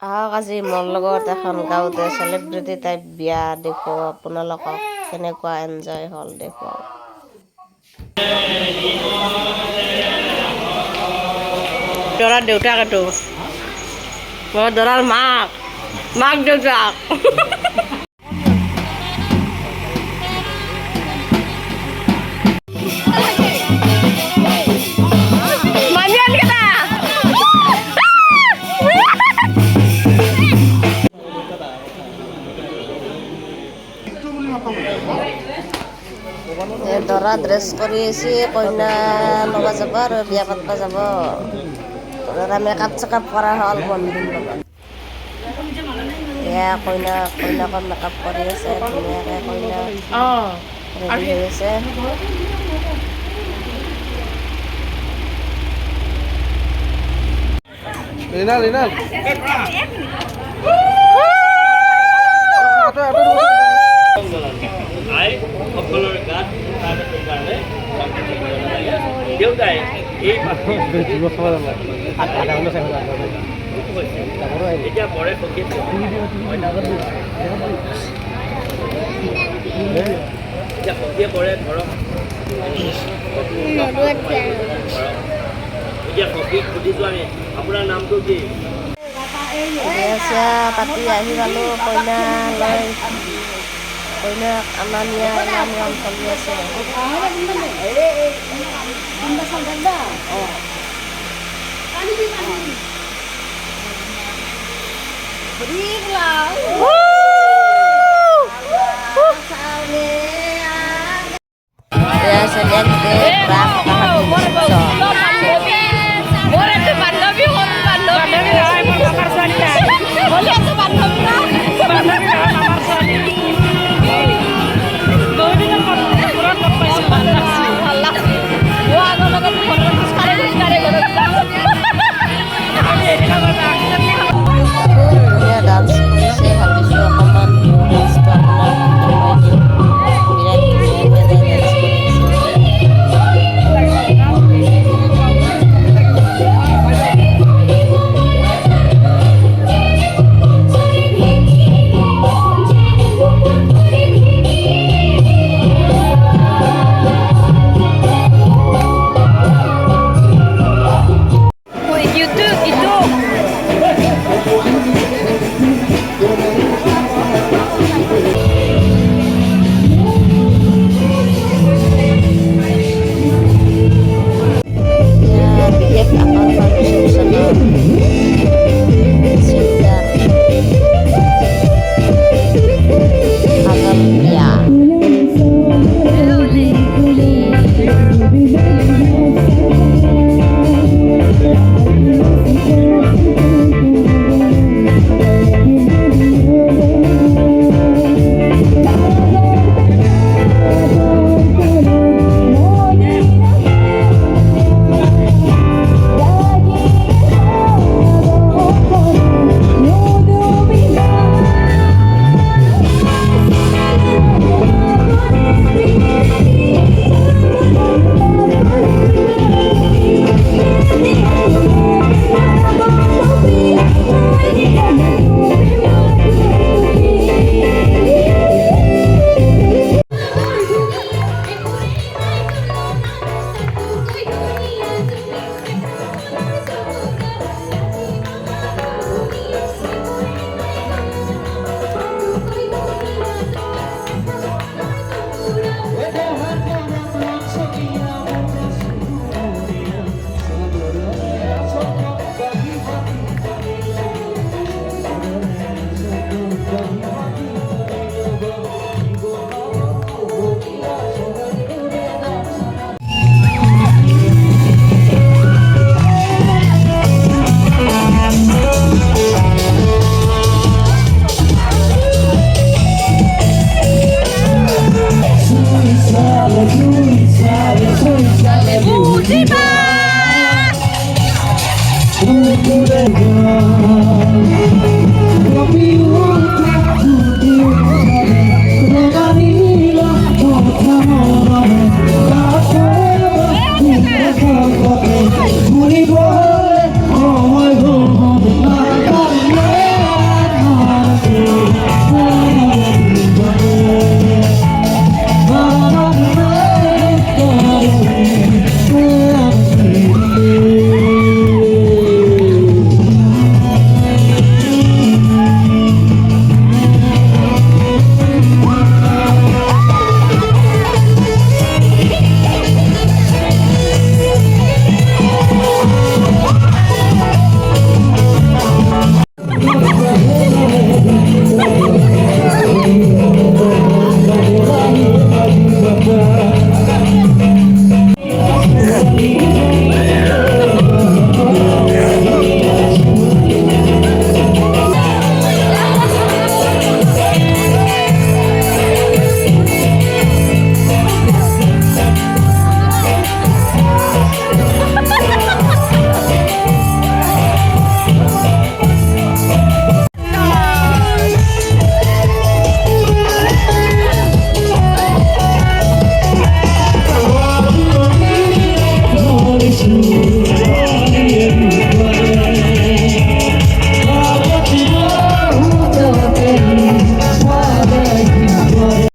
আহক আজি মোৰ লগত এখন গাঁৱতে চেলিব্ৰিটি টাইপ বিয়া দেখুৱাও আপোনালোকক কেনেকুৱা এনজয় হ'ল দেখুৱাও। দৰাৰ দেউতাক এইটো, মই দৰাৰ মাক দেউতাক। দৰা ড্ৰেছ কৰি আছে, কইনা ল'ব যাব আৰু বিয়া পাতিব যাব। দৰা মেকআপ চেকআপ কৰা হ'ল বন্ধুৰ লগত। এয়া কইনাক মেকআপ কৰি আছে, ধুনীয়াকৈ কইনা ৰেডি হৈ আছে। সকলৰ গাত দেউতাই এই এতিয়া বৰে সখী এতিয়া সখীয়ে কৰে ধৰক এতিয়া সখীক সুধিছোঁ আমি আপোনাৰ নামটো কি? পাতি আহি পালোঁ, কইনা লৈ কইনাক অনা নিয়া নিয়ম চলি আছে। Ya, saya lihat